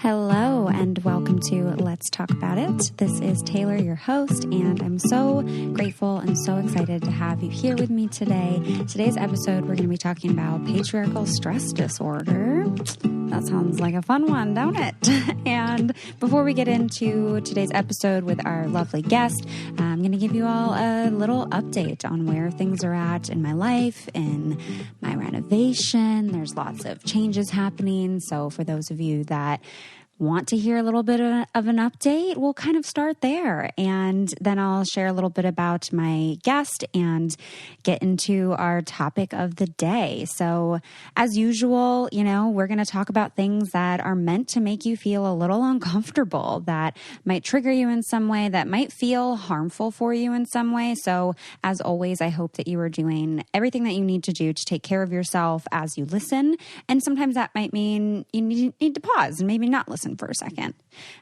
Hello and welcome to Let's Talk About It. This is Taylor, your host, and I'm so grateful and so excited to have you here with me today. Today's episode, we're going to be talking about patriarchal stress disorder. That sounds like a fun one, don't it? And before we get into today's episode with our lovely guest, I'm going to give you all a little update on where things are at in my life, in my renovation. There's lots of changes happening. So for those of you that want to hear a little bit of an update, we'll kind of start there. And then I'll share a little bit about my guest and get into our topic of the day. So as usual, we're going to talk about things that are meant to make you feel a little uncomfortable, that might trigger you in some way, that might feel harmful for you in some way. So as always, I hope that you are doing everything that you need to do to take care of yourself as you listen. And sometimes that might mean you need to pause and maybe not listen for a second.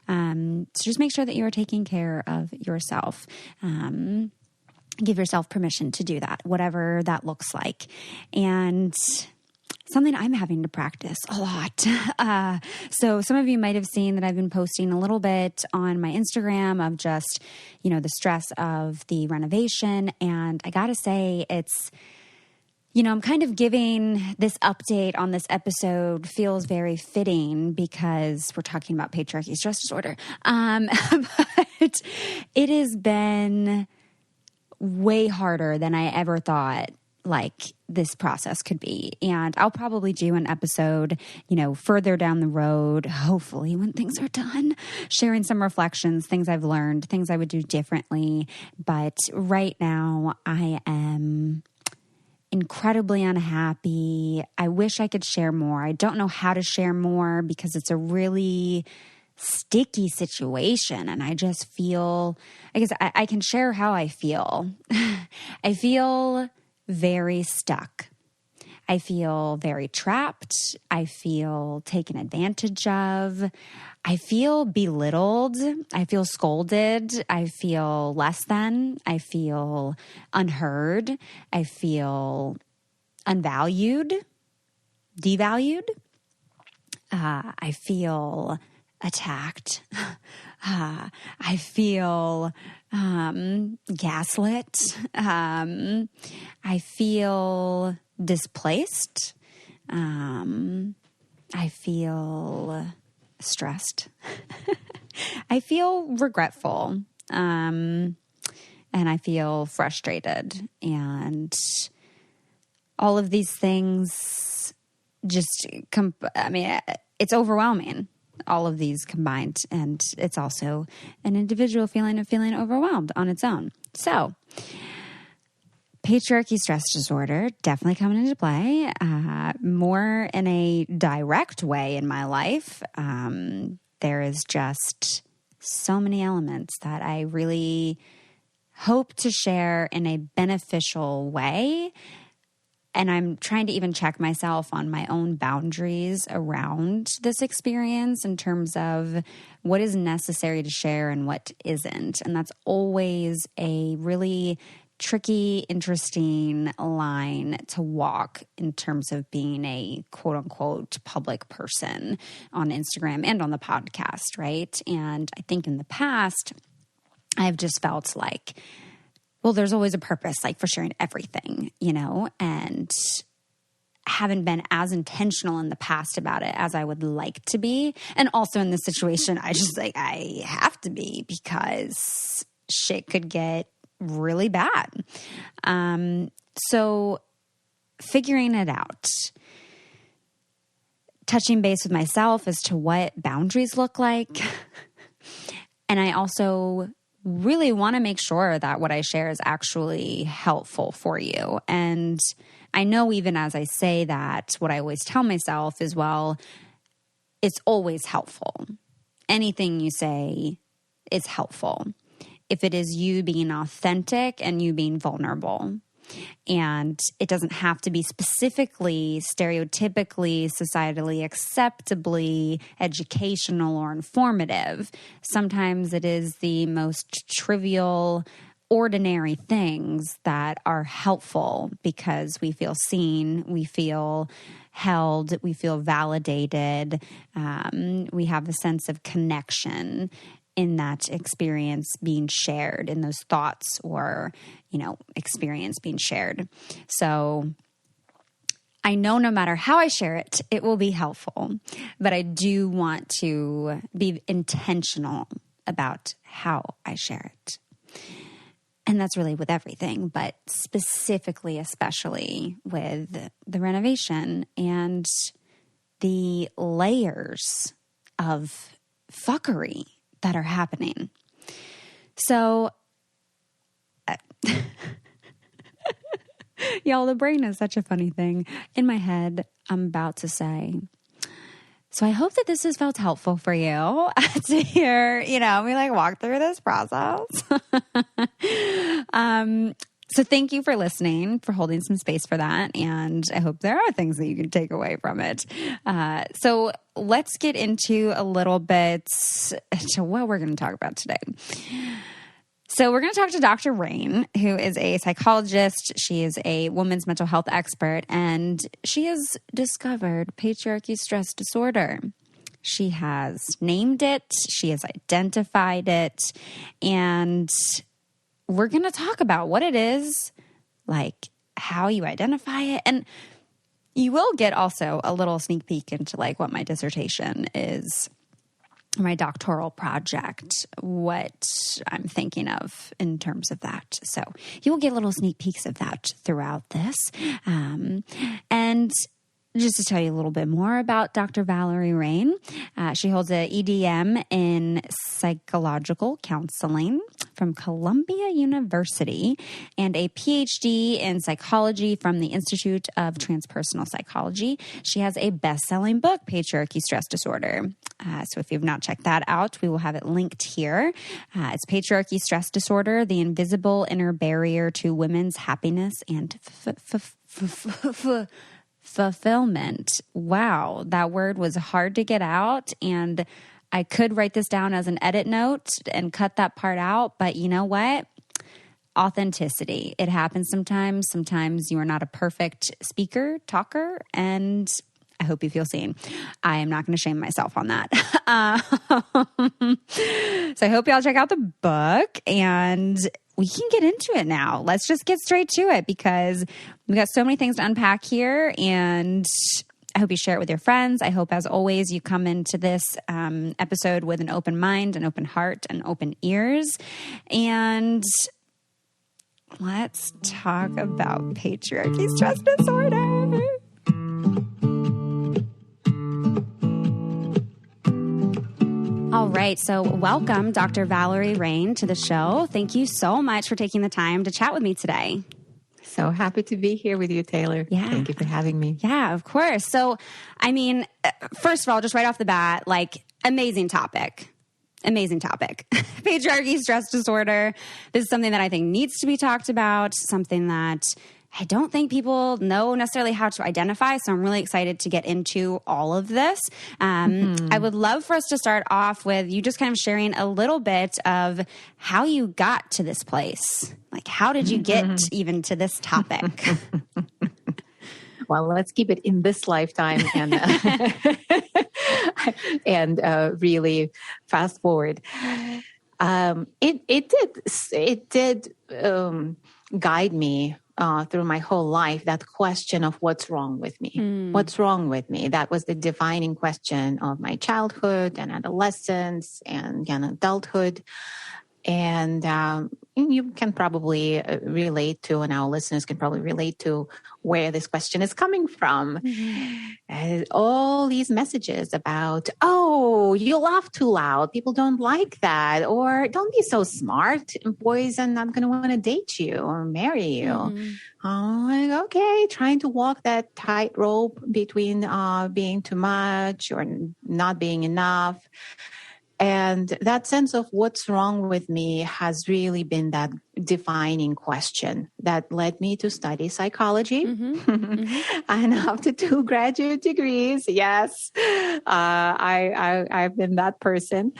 So just make sure that you are taking care of yourself. Give yourself permission to do that, whatever that looks like. And something I'm having to practice a lot. So some of you might have seen that I've been posting a little bit on my Instagram of just, the stress of the renovation. And I got to say, I'm kind of giving this update on this episode feels very fitting because we're talking about patriarchy stress disorder. But it has been way harder than I ever thought this process could be. And I'll probably do an episode, further down the road, hopefully when things are done, sharing some reflections, things I've learned, things I would do differently. But right now I am incredibly unhappy. I wish I could share more. I don't know how to share more because it's a really sticky situation. And I just feel, I guess I can share how I feel. I feel very stuck. I feel very trapped. I feel taken advantage of. I feel belittled. I feel scolded. I feel less than. I feel unheard. I feel unvalued, devalued. I feel attacked. I feel gaslit. I feel displaced. I feel stressed. I feel regretful. And I feel frustrated. And all of these things just, it's overwhelming. All of these combined. And it's also an individual feeling of feeling overwhelmed on its own. So, patriarchy stress disorder definitely coming into play, more in a direct way in my life. There is just so many elements that I really hope to share in a beneficial way. And I'm trying to even check myself on my own boundaries around this experience in terms of what is necessary to share and what isn't. And that's always a really tricky, interesting line to walk in terms of being a quote unquote public person on Instagram and on the podcast, right? And I think in the past, I've just felt like, well, there's always a purpose, for sharing everything, and haven't been as intentional in the past about it as I would like to be. And also in this situation, I just I have to be because shit could get really bad. So figuring it out, touching base with myself as to what boundaries look like. And I also really want to make sure that what I share is actually helpful for you. And I know even as I say that, what I always tell myself is, well, it's always helpful. Anything you say is helpful if it is you being authentic and you being vulnerable. And it doesn't have to be specifically, stereotypically, societally acceptably educational or informative. Sometimes it is the most trivial, ordinary things that are helpful because we feel seen, we feel held, we feel validated, we have a sense of connection in that experience being shared, in those thoughts or, experience being shared. So I know no matter how I share it, it will be helpful, but I do want to be intentional about how I share it. And that's really with everything, but specifically, especially with the renovation and the layers of fuckery that are happening. So, y'all, the brain is such a funny thing. In my head, I'm about to say, so I hope that this has felt helpful for you to hear, me walk through this process. So thank you for listening, for holding some space for that. And I hope there are things that you can take away from it. So let's get into a little bit to what we're going to talk about today. So we're going to talk to Dr. Rain, who is a psychologist. She is a women's mental health expert, and she has discovered patriarchy stress disorder. She has named it. She has identified it. And we're going to talk about what it is, how you identify it. And you will get also a little sneak peek into what my dissertation is, my doctoral project, what I'm thinking of in terms of that. So you will get little sneak peeks of that throughout this. And just to tell you a little bit more about Dr. Valerie Rain, she holds an EDM in psychological counseling from Columbia University and a PhD in psychology from the Institute of Transpersonal Psychology. She has a best-selling book, Patriarchy Stress Disorder. So if you've not checked that out, we will have it linked here. It's Patriarchy Stress Disorder, the invisible inner barrier to women's happiness and fulfillment. Wow, that word was hard to get out, and I could write this down as an edit note and cut that part out, but you know what? Authenticity. It happens sometimes. Sometimes you are not a perfect speaker, talker, and I hope you feel seen. I am not going to shame myself on that. So I hope y'all check out the book, and we can get into it now. Let's just get straight to it because we've got so many things to unpack here, and I hope you share it with your friends. I hope, as always, you come into this episode with an open mind, an open heart, and open ears. And let's talk about patriarchy stress disorder. All right. So welcome, Dr. Valerie Rain, to the show. Thank you so much for taking the time to chat with me today. So happy to be here with you, Taylor. Yeah. Thank you for having me. Yeah, of course. So, first of all, just right off the bat, amazing topic. Amazing topic. Patriarchy, stress disorder. This is something that I think needs to be talked about, something that I don't think people know necessarily how to identify. So I'm really excited to get into all of this. I would love for us to start off with you just kind of sharing a little bit of how you got to this place. How did you get even to this topic? Well, let's keep it in this lifetime and really fast forward. It did guide me through my whole life, that question of what's wrong with me? What's wrong with me? That was the defining question of my childhood and adolescence and young adulthood. And you can probably relate to, and our listeners can probably relate to where this question is coming from. All these messages about, oh, you laugh too loud. People don't like that. Or don't be so smart. Boys are not going to want to date you or marry you. I'm okay, trying to walk that tightrope between being too much or not being enough. And that sense of what's wrong with me has really been that defining question that led me to study psychology. And after 2 graduate degrees, yes, I've been that person.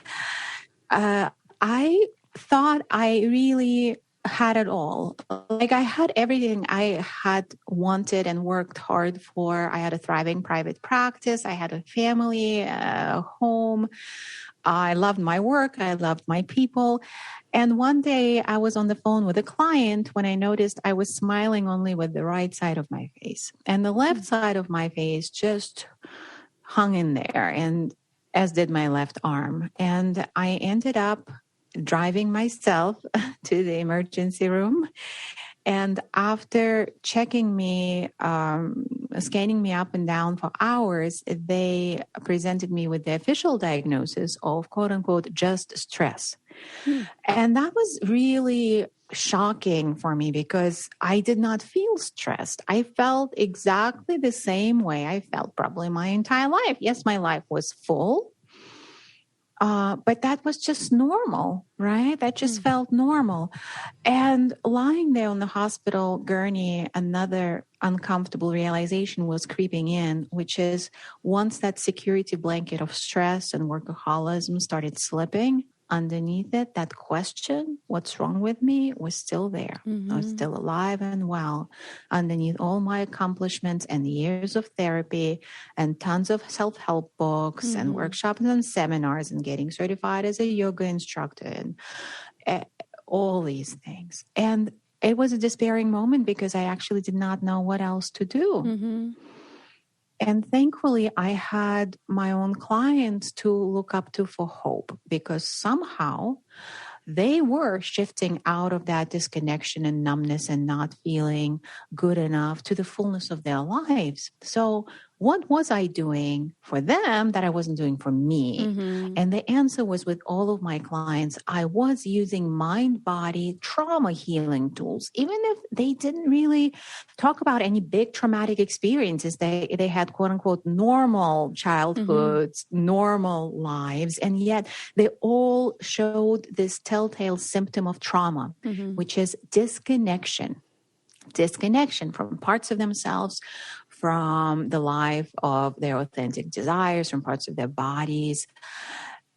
I thought I really had it all. Like I had everything I had wanted and worked hard for. I had a thriving private practice. I had a family, a home. I loved my work. I loved my people. And one day I was on the phone with a client when I noticed I was smiling only with the right side of my face. And the left side of my face just hung in there, and as did my left arm. And I ended up driving myself to the emergency room. And after checking me, scanning me up and down for hours, they presented me with the official diagnosis of quote unquote, just stress. And that was really shocking for me because I did not feel stressed. I felt exactly the same way I felt probably my entire life. Yes, my life was full. But that was just normal, right? That just felt normal. And lying there on the hospital gurney, another uncomfortable realization was creeping in, which is once that security blanket of stress and workaholism started slipping, underneath it, that question, what's wrong with me, was still there. I was still alive and well underneath all my accomplishments and years of therapy and tons of self-help books and workshops and seminars and getting certified as a yoga instructor and all these things. And it was a despairing moment because I actually did not know what else to do. And thankfully, I had my own clients to look up to for hope because somehow they were shifting out of that disconnection and numbness and not feeling good enough to the fullness of their lives. So what was I doing for them that I wasn't doing for me? And the answer was with all of my clients, I was using mind-body trauma healing tools, even if they didn't really talk about any big traumatic experiences. They had quote unquote normal childhoods, normal lives, and yet they all showed this telltale symptom of trauma, which is disconnection from parts of themselves, from the life of their authentic desires, from parts of their bodies.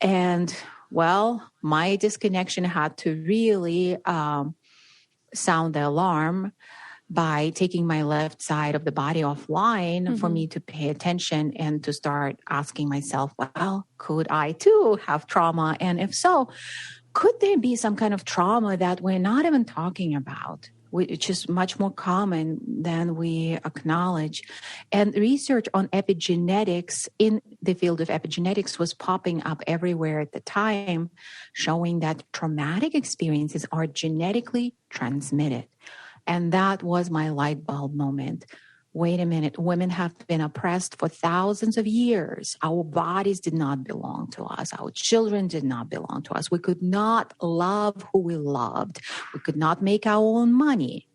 And well, my disconnection had to really sound the alarm by taking my left side of the body offline for me to pay attention and to start asking myself, well, could I too have trauma? And if so, could there be some kind of trauma that we're not even talking about, which is much more common than we acknowledge? And research on epigenetics in the field of epigenetics was popping up everywhere at the time, showing that traumatic experiences are genetically transmitted. And that was my light bulb moment. Wait a minute, women have been oppressed for thousands of years. Our bodies did not belong to us. Our children did not belong to us. We could not love who we loved. We could not make our own money.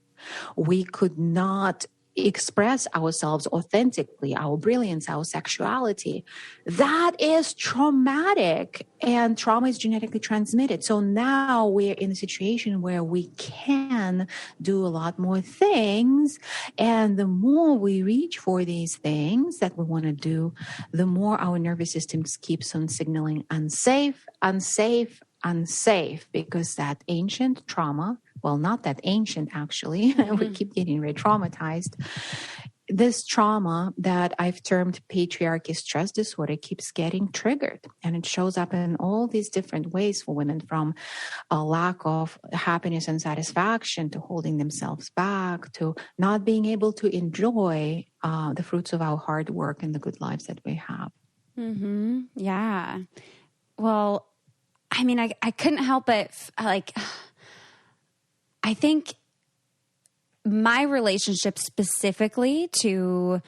We could not express ourselves authentically, our brilliance, our sexuality. That is traumatic, and trauma is genetically transmitted. So now we're in a situation where we can do a lot more things, and the more we reach for these things that we want to do, the more our nervous system keeps on signaling unsafe, unsafe, unsafe, because that ancient trauma, well, not that ancient, actually. We keep getting re-traumatized. This trauma that I've termed patriarchy stress disorder keeps getting triggered. And it shows up in all these different ways for women, from a lack of happiness and satisfaction to holding themselves back to not being able to enjoy the fruits of our hard work and the good lives that we have. Yeah. Well, I mean, I couldn't help but I think my relationship specifically to,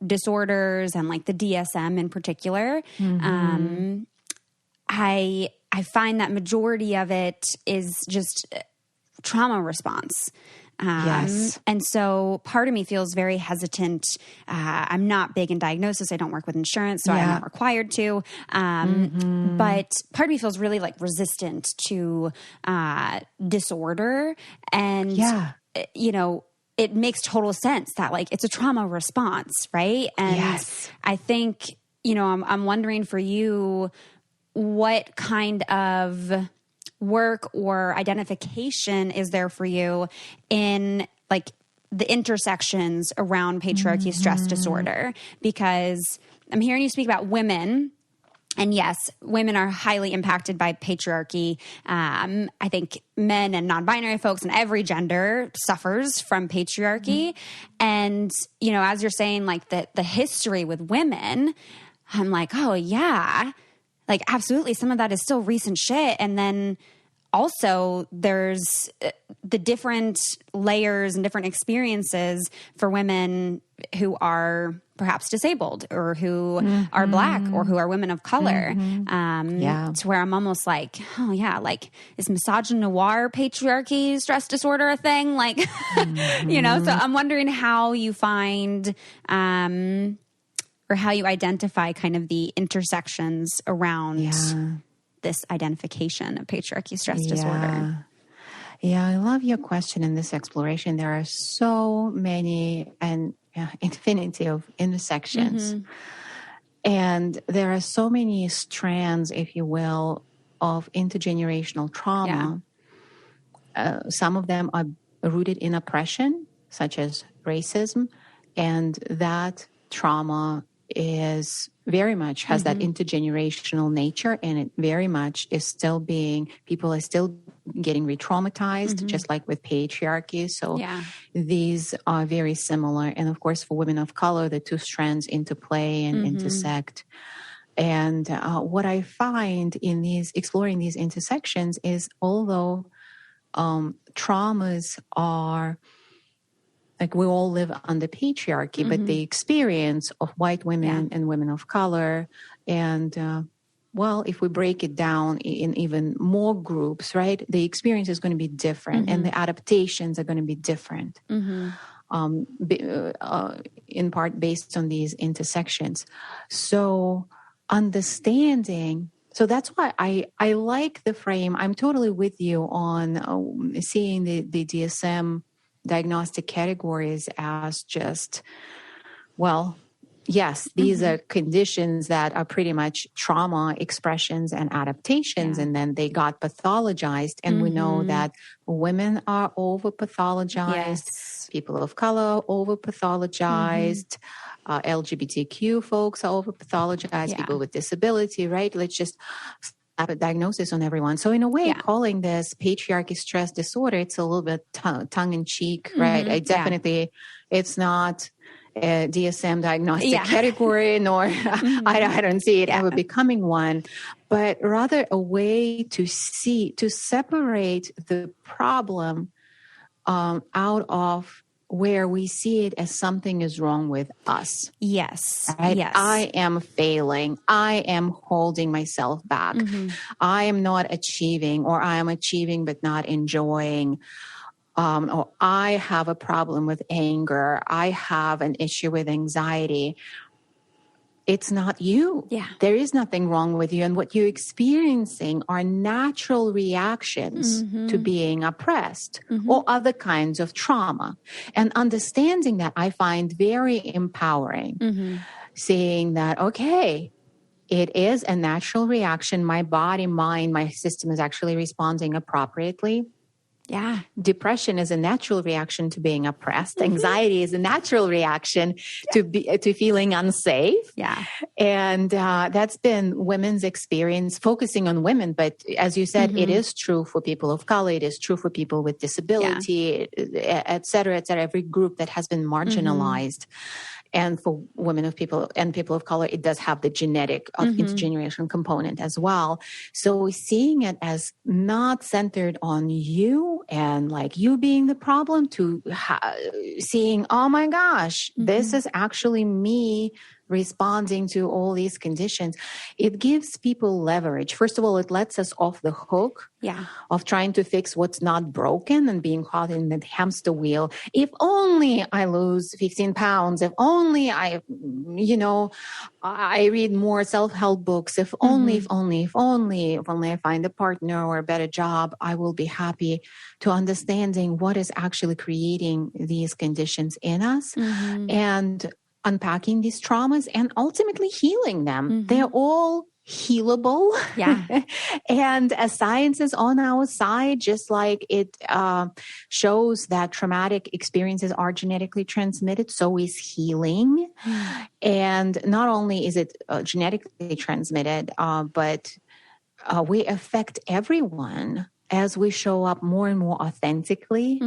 disorders and like the DSM in particular, I find that majority of it is just trauma response. Yes. And so part of me feels very hesitant. I'm not big in diagnosis. I don't work with insurance, so I'm not required to. But part of me feels really like resistant to disorder. And, it makes total sense that like it's a trauma response, right? And I think, I'm wondering for you, what kind of work or identification is there for you in like the intersections around patriarchy stress disorder? Because I'm hearing you speak about women. And yes, women are highly impacted by patriarchy. I think men and non-binary folks and every gender suffers from patriarchy. And, you know, as you're saying, like the history with women, I'm like, oh yeah, like absolutely. Some of that is still recent shit. And then also there's the different layers and different experiences for women who are perhaps disabled or who are Black or who are women of color. To where I'm almost like, oh yeah, like is misogynoir patriarchy stress disorder a thing? Like, you know, so I'm wondering how you find, or how you identify kind of the intersections around this identification of patriarchy stress disorder. Yeah, I love your question in this exploration. There are so many and infinity of intersections. And there are so many strands, if you will, of intergenerational trauma. Some of them are rooted in oppression, such as racism, and that trauma is very much has that intergenerational nature, and it very much is still being, people are still getting re-traumatized, just like with patriarchy. So these are very similar. And of course, for women of color, the two strands interplay and intersect. And what I find in these, exploring these intersections is, although traumas are, like we all live under patriarchy, but the experience of white women and women of color, and well, if we break it down in even more groups, right, the experience is going to be different, and the adaptations are going to be different, in part based on these intersections. So understanding. So that's why I like the frame. I'm totally with you on seeing the DSM diagnostic categories as just, well, yes, these are conditions that are pretty much trauma expressions and adaptations, and then they got pathologized. And we know that women are over-pathologized, people of color over-pathologized, LGBTQ folks are over-pathologized, people with disability, right? Let's just slap a diagnosis on everyone. So in a way, calling this patriarchy stress disorder, it's a little bit tongue-in-cheek, right? I definitely, it's not a DSM diagnostic category, nor I don't see it ever becoming one, but rather a way to see, to separate the problem out of where we see it as something is wrong with us. Yes. Right? Yes. I am failing. I am holding myself back. I am not achieving, or I am achieving but not enjoying. Or I have a problem with anger. I have an issue with anxiety. It's not you. There is nothing wrong with you. And what you're experiencing are natural reactions to being oppressed or other kinds of trauma. And understanding that, I find very empowering. Seeing that, okay, it is a natural reaction. My body, mind, my system is actually responding appropriately. Depression is a natural reaction to being oppressed. Anxiety is a natural reaction to feeling unsafe. And that's been women's experience, focusing on women. But as you said, it is true for people of color. It is true for people with disability, et cetera, every group that has been marginalized. And for women of people and people of color, it does have the genetic intergenerational component as well. So seeing it as not centered on you and like you being the problem, to seeing, oh my gosh, this is actually me responding to all these conditions. It gives people leverage. First of all, it lets us off the hook of trying to fix what's not broken and being caught in the hamster wheel. If only I lose 15 pounds, if only I read more self-help books, if only I find a partner or a better job, I will be happy. To understanding what is actually creating these conditions in us and unpacking these traumas and ultimately healing them. They're all healable. Yeah. And science is on our side, just like it shows that traumatic experiences are genetically transmitted, so is healing. And not only is it genetically transmitted, but we affect everyone as we show up more and more authentically.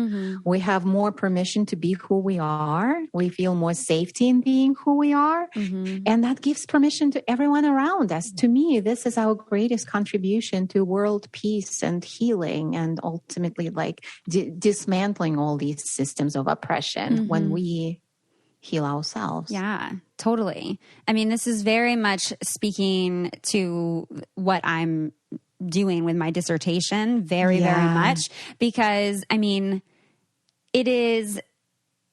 We have more permission to be who we are. We feel more safety in being who we are. And that gives permission to everyone around us. To me, this is our greatest contribution to world peace and healing, and ultimately like dismantling all these systems of oppression when we heal ourselves. Yeah, totally. I mean, this is very much speaking to what I'm doing with my dissertation, very much, because I mean, it is,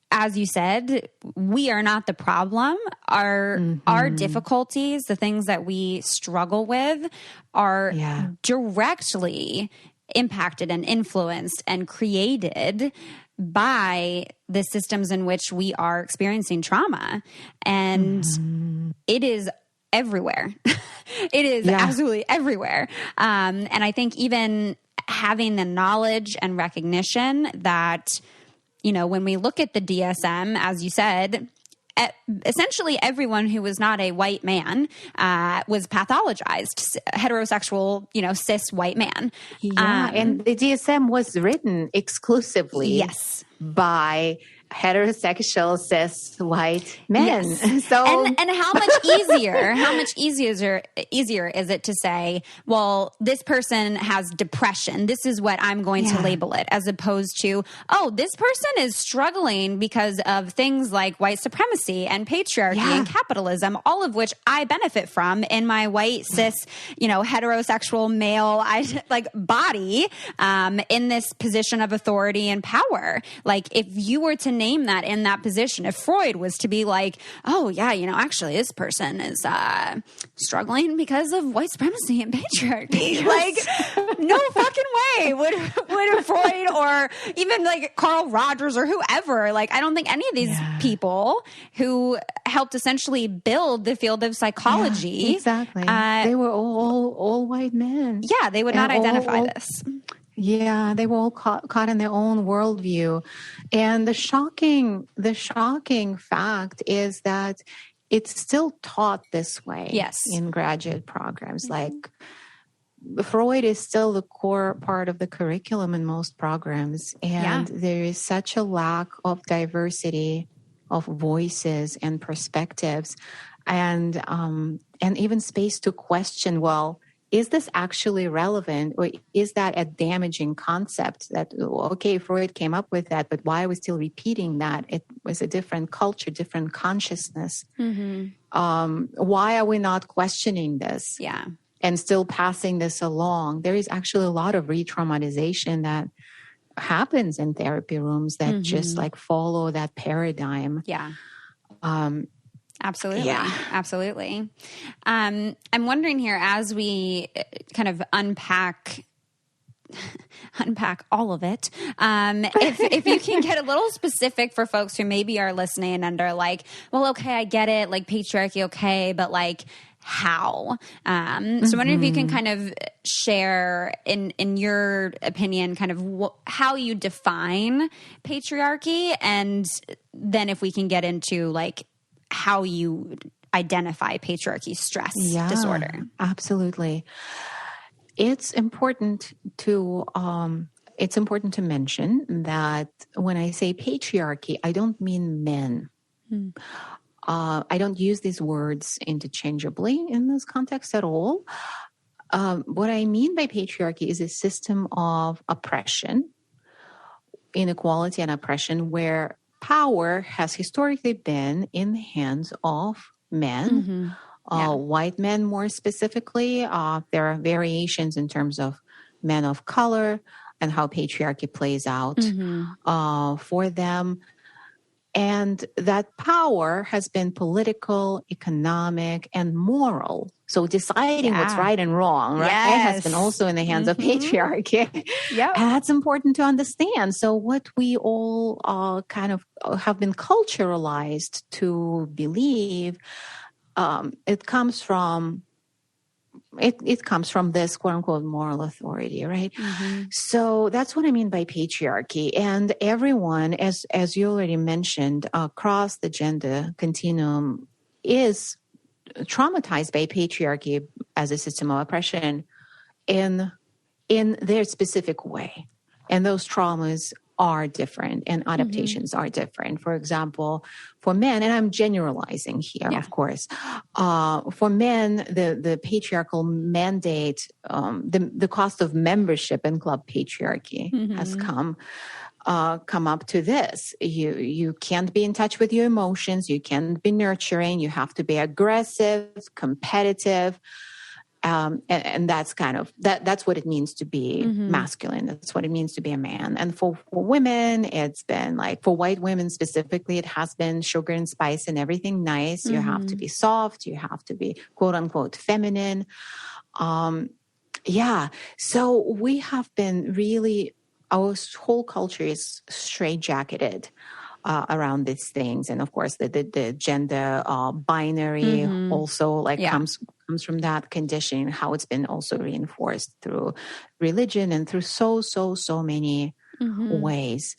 as you said, we are not the problem. Our difficulties, the things that we struggle with, are directly impacted and influenced and created by the systems in which we are experiencing trauma. And it is everywhere. It is absolutely everywhere. And I think even having the knowledge and recognition that, you know, when we look at the DSM, as you said, essentially everyone who was not a white man was pathologized, heterosexual, you know, cis white man. And the DSM was written exclusively by heterosexual cis white men. So and how much easier is it to say, well, this person has depression, this is what I'm going to label it, as opposed to, oh, this person is struggling because of things like white supremacy and patriarchy and capitalism, all of which I benefit from in my white cis, you know, heterosexual male body, in this position of authority and power. Like, if you were to name that in that position, if Freud was to be like, oh yeah, you know, actually this person is struggling because of white supremacy and patriarchy, like, no fucking way would Freud or even like Carl Rogers or whoever, like, I don't think any of these people who helped essentially build the field of psychology, they were all white men. Yeah, they would not identify this. Yeah, they were all caught in their own worldview. And the shocking fact is that it's still taught this way in graduate programs. Like, Freud is still the core part of the curriculum in most programs. And there is such a lack of diversity of voices and perspectives, and even space to question, well, is this actually relevant, or is that a damaging concept that, okay, Freud came up with that, but why are we still repeating that? It was a different culture, different consciousness. Why are we not questioning this? And still passing this along? There is actually a lot of re-traumatization that happens in therapy rooms that just like follow that paradigm. Absolutely. Absolutely. I'm wondering here, as we kind of unpack all of it, if you can get a little specific for folks who maybe are listening and are like, well, okay, I get it, like patriarchy, okay, but like, how? So I'm wondering if you can kind of share, in your opinion, kind of how you define patriarchy, and then if we can get into like how you identify patriarchy stress disorder. Absolutely. It's important to mention that when I say patriarchy, I don't mean men. I don't use these words interchangeably in this context at all. What I mean by patriarchy is a system of oppression, inequality and oppression, where power has historically been in the hands of men, white men more specifically. There are variations in terms of men of color and how patriarchy plays out for them. And that power has been political, economic, and moral. So deciding what's right and wrong, right, has been also in the hands of patriarchy. And that's important to understand. So what we all kind of have been culturalized to believe, it comes from it comes from this quote unquote moral authority, right? So that's what I mean by patriarchy. And everyone, as you already mentioned, across the gender continuum is traumatized by patriarchy as a system of oppression in their specific way. And those traumas are different and adaptations are different. For example, for men, and I'm generalizing here, of course, for men, the patriarchal mandate, the cost of membership in club patriarchy has come up to this. You can't be in touch with your emotions. You can't be nurturing. You have to be aggressive, competitive. And that's kind of, that's what it means to be masculine. That's what it means to be a man. And for women, it's been like, for white women specifically, it has been sugar and spice and everything nice. You have to be soft. You have to be quote unquote feminine. So we have been really, our whole culture is straitjacketed around these things. And of course, the gender binary also comes from that conditioning, how it's been also reinforced through religion and through so many ways.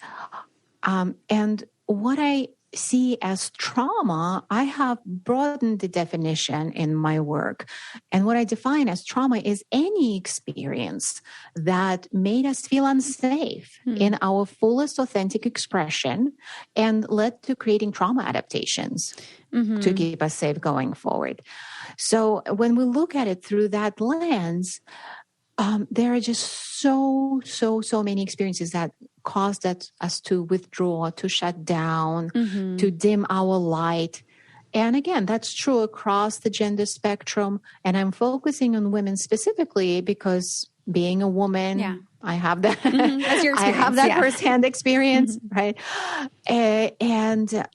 And what I see as trauma, I have broadened the definition in my work. And what I define as trauma is any experience that made us feel unsafe in our fullest authentic expression and led to creating trauma adaptations to keep us safe going forward. So when we look at it through that lens, there are just so many experiences that caused us to withdraw, to shut down, to dim our light. And again, that's true across the gender spectrum. And I'm focusing on women specifically because being a woman, I have that. That's your experience. I have that firsthand experience, right? And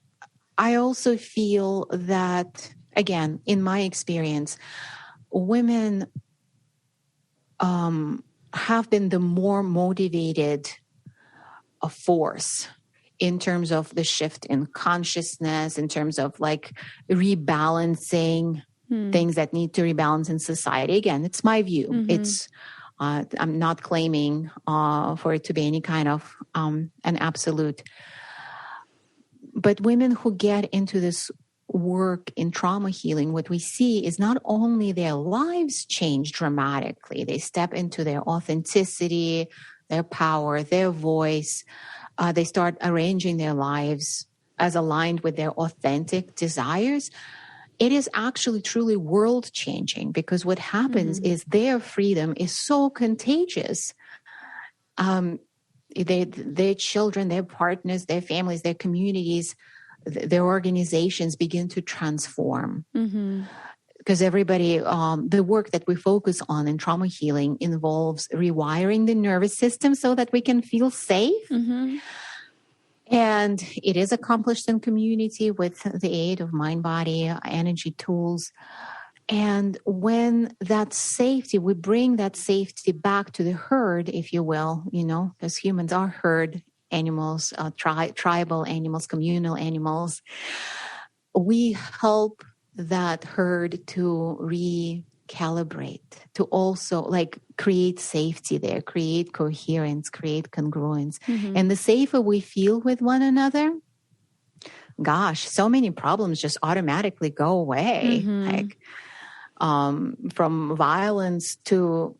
I also feel that, again, in my experience, women have been the more motivated force in terms of the shift in consciousness, in terms of like rebalancing things that need to rebalance in society. Again, it's my view. It's I'm not claiming for it to be any kind of an absolute. But women who get into this work in trauma healing, what we see is not only their lives change dramatically, they step into their authenticity, their power, their voice. They start arranging their lives as aligned with their authentic desires. It is actually truly world changing because what happens is their freedom is so contagious. Their children, their partners, their families, their communities, their organizations begin to transform. Because everybody, the work that we focus on in trauma healing involves rewiring the nervous system so that we can feel safe. And it is accomplished in community with the aid of mind, body, energy tools. And when that safety, we bring that safety back to the herd, if you will, because humans are herd animals, tribal animals, communal animals. We help that herd to recalibrate, to also create safety there, create coherence, create congruence. And the safer we feel with one another, gosh, so many problems just automatically go away. From violence to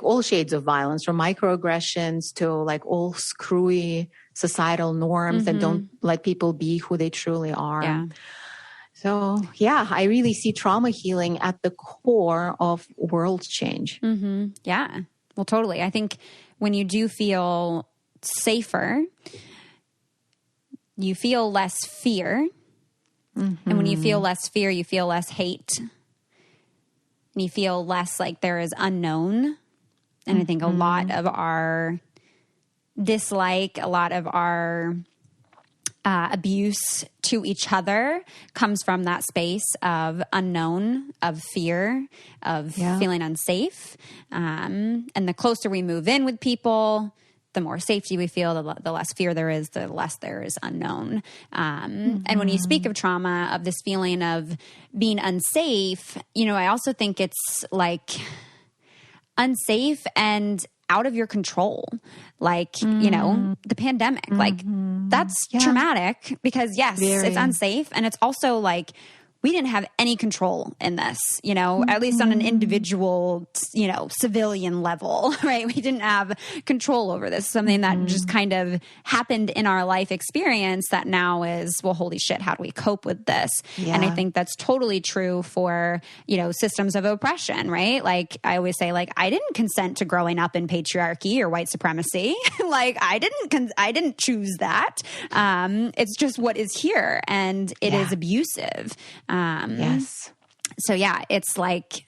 all shades of violence, from microaggressions to all screwy societal norms that don't let people be who they truly are. Yeah. So, I really see trauma healing at the core of world change. Yeah, well, totally. I think when you do feel safer, you feel less fear. And when you feel less fear, you feel less hate. And you feel less like there is unknown. And I think a lot of our dislike, a lot of our abuse to each other comes from that space of unknown, of fear, of feeling unsafe. And the closer we move in with people, the more safety we feel, the less fear there is, the less there is unknown. And when you speak of trauma, of this feeling of being unsafe, you know, I also think it's like unsafe and out of your control. Like, you know, the pandemic, like that's traumatic because it's unsafe. And it's also like, we didn't have any control in this, you know, at least on an individual, you know, civilian level, right? We didn't have control over this, something that just kind of happened in our life experience that now is, well, holy shit, how do we cope with this? Yeah. And I think that's totally true for, you know, systems of oppression, right? Like I always say, like, I didn't consent to growing up in patriarchy or white supremacy. Like I didn't choose that. It's just what is here, and it is abusive. Yes. So yeah, it's like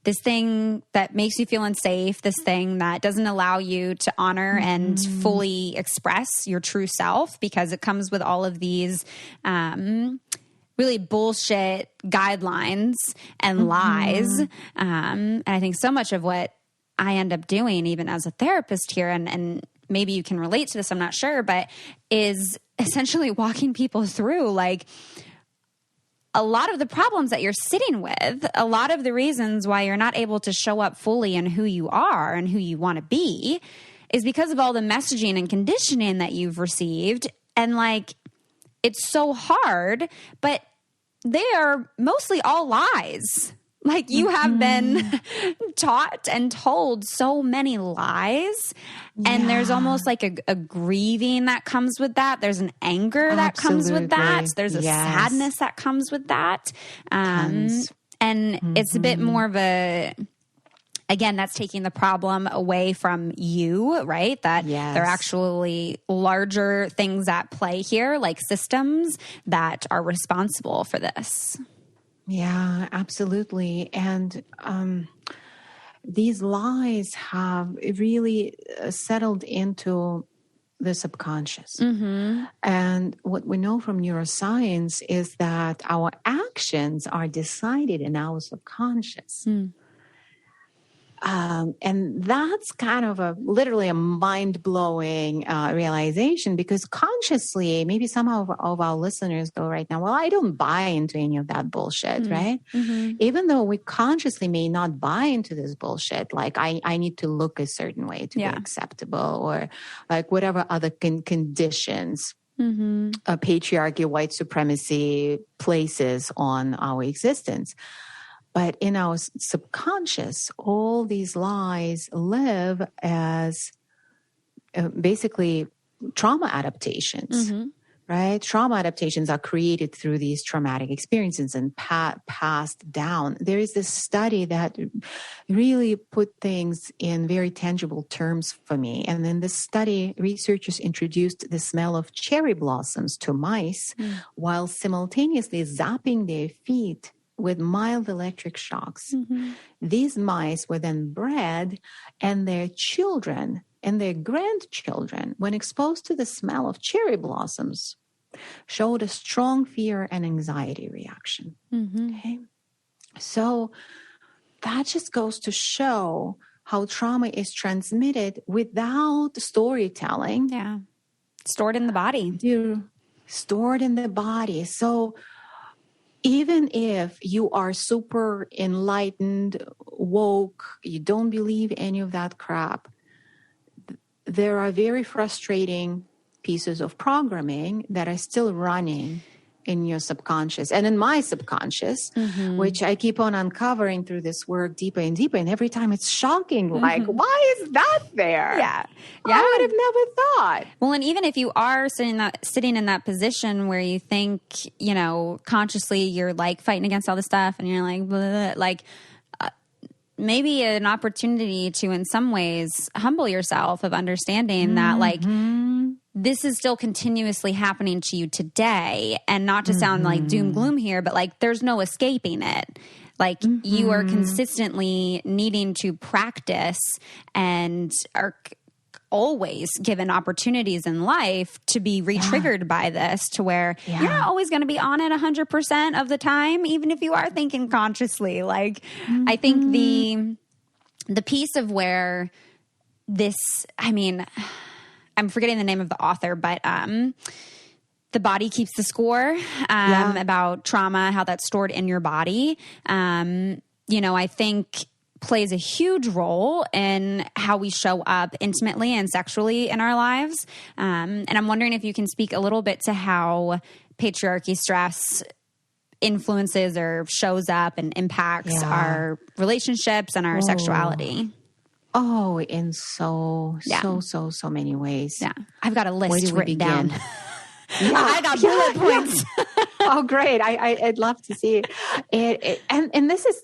this thing that makes you feel unsafe, this thing that doesn't allow you to honor and fully express your true self because it comes with all of these, really bullshit guidelines and lies. And I think so much of what I end up doing, even as a therapist here, and maybe you can relate to this, I'm not sure, but is essentially walking people through like, a lot of the problems that you're sitting with, a lot of the reasons why you're not able to show up fully in who you are and who you want to be is because of all the messaging and conditioning that you've received. And like, it's so hard, but they are mostly all lies. Like you have been taught and told so many lies, and there's almost like a grieving that comes with that. There's an anger that comes with that. There's a sadness that comes with that. And it's a bit more of a, again, that's taking the problem away from you, right? That there are actually larger things at play here, like systems that are responsible for this. Yeah, absolutely. And these lies have really settled into the subconscious. And what we know from neuroscience is that our actions are decided in our subconscious. And that's kind of literally a mind-blowing realization, because consciously, maybe some of our listeners go right now, well, I don't buy into any of that bullshit, right? Even though we consciously may not buy into this bullshit, like I need to look a certain way to be acceptable, or like whatever other conditions patriarchy, white supremacy places on our existence. But in our subconscious, all these lies live as basically trauma adaptations, right? Trauma adaptations are created through these traumatic experiences and passed down. There is this study that really put things in very tangible terms for me. And in this study, researchers introduced the smell of cherry blossoms to mice while simultaneously zapping their feet with mild electric shocks. These mice were then bred, and their children and their grandchildren, when exposed to the smell of cherry blossoms, showed a strong fear and anxiety reaction. Okay? So that just goes to show how trauma is transmitted without storytelling. Yeah. Stored in the body. Stored in the body. So even if you are super enlightened, woke, you don't believe any of that crap, there are very frustrating pieces of programming that are still running in your subconscious and in my subconscious, which I keep on uncovering through this work deeper and deeper. And every time it's shocking, like, why is that there? Yeah. I would have never thought. Well, and even if you are sitting in that position where you think, you know, consciously you're like fighting against all this stuff and you're like, blah, blah, blah, like, maybe an opportunity to, in some ways, humble yourself of understanding that, like, this is still continuously happening to you today, and not to sound like doom gloom here, but like there's no escaping it. Like you are consistently needing to practice and are always given opportunities in life to be re-triggered by this, to where you're not always going to be on it 100% of the time, even if you are thinking consciously. Like I think the piece of where I'm forgetting the name of the author, but The Body Keeps the Score, about trauma, how that's stored in your body, I think plays a huge role in how we show up intimately and sexually in our lives. And I'm wondering if you can speak a little bit to how patriarchy stress influences or shows up and impacts our relationships and our sexuality. Oh, in so many ways. Yeah. I've got a list written down. I got bullet points. Oh, great. I'd love to see it. And this is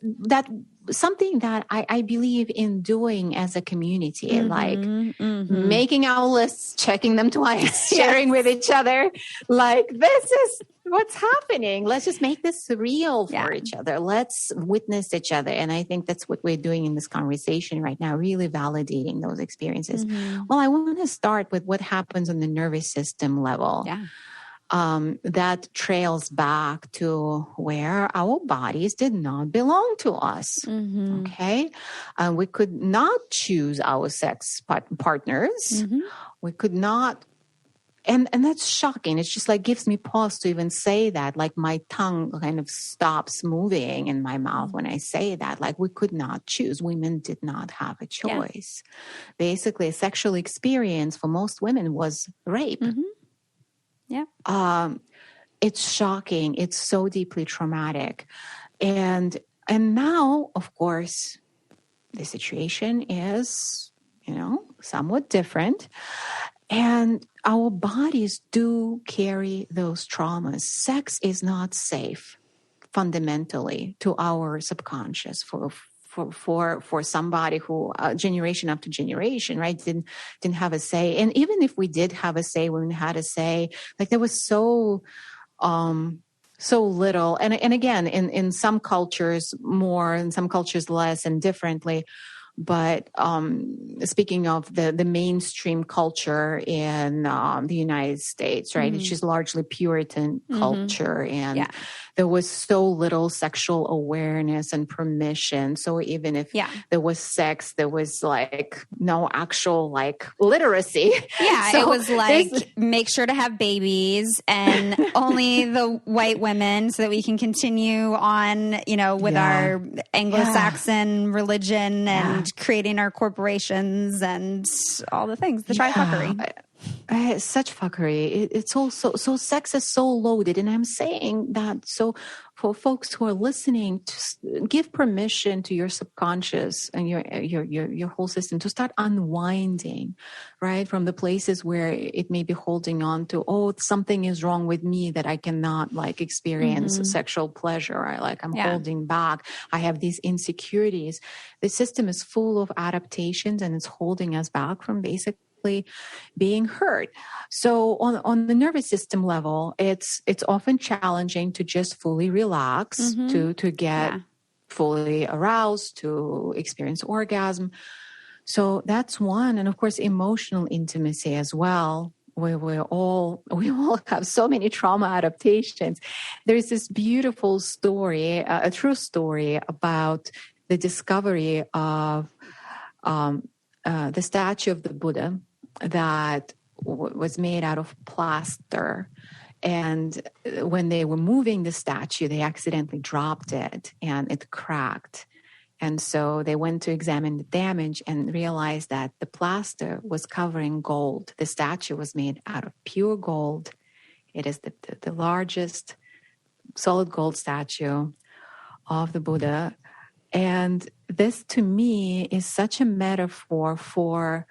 something that I believe in doing as a community, like making our lists, checking them twice, sharing with each other. Like, this is what's happening. Let's just make this real for each other. Let's witness each other. And I think that's what we're doing in this conversation right now, really validating those experiences. Well, I want to start with what happens on the nervous system level. Yeah. That trails back to where our bodies did not belong to us. Okay. We could not choose our sex partners. We could not. And that's shocking. It's just like gives me pause to even say that. Like my tongue kind of stops moving in my mouth when I say that. Like we could not choose. Women did not have a choice. Basically, a sexual experience for most women was rape. Yeah. It's shocking. It's so deeply traumatic. And now, of course, the situation is, somewhat different. And our bodies do carry those traumas. Sex is not safe fundamentally to our subconscious for somebody who generation after generation, right, didn't have a say. And even if we did have a say, women had a say, like there was so little. And again, in some cultures more, in some cultures less and differently. But speaking of the mainstream culture in the United States, right, it's just largely Puritan culture. And there was so little sexual awareness and permission. So even if there was sex, there was like no actual like literacy. Yeah, so it was like make sure to have babies and only the white women so that we can continue on, with our Anglo-Saxon religion and creating our corporations and all the things, the trifectory. Such fuckery. It's also, so sex is so loaded. And I'm saying that so for folks who are listening, to give permission to your subconscious and your whole system to start unwinding, right? From the places where it may be holding on to, something is wrong with me that I cannot like experience sexual pleasure. I'm holding back. I have these insecurities. The system is full of adaptations and it's holding us back from basically being heard. So on the nervous system level, it's often challenging to just fully relax, to get fully aroused, to experience orgasm. So that's one. And of course, emotional intimacy as well. We all have so many trauma adaptations. There's this beautiful story, a true story about the discovery of the statue of the Buddha that was made out of plaster. And when they were moving the statue, they accidentally dropped it and it cracked. And so they went to examine the damage and realized that the plaster was covering gold. The statue was made out of pure gold. It is the largest solid gold statue of the Buddha. And this, to me, is such a metaphor for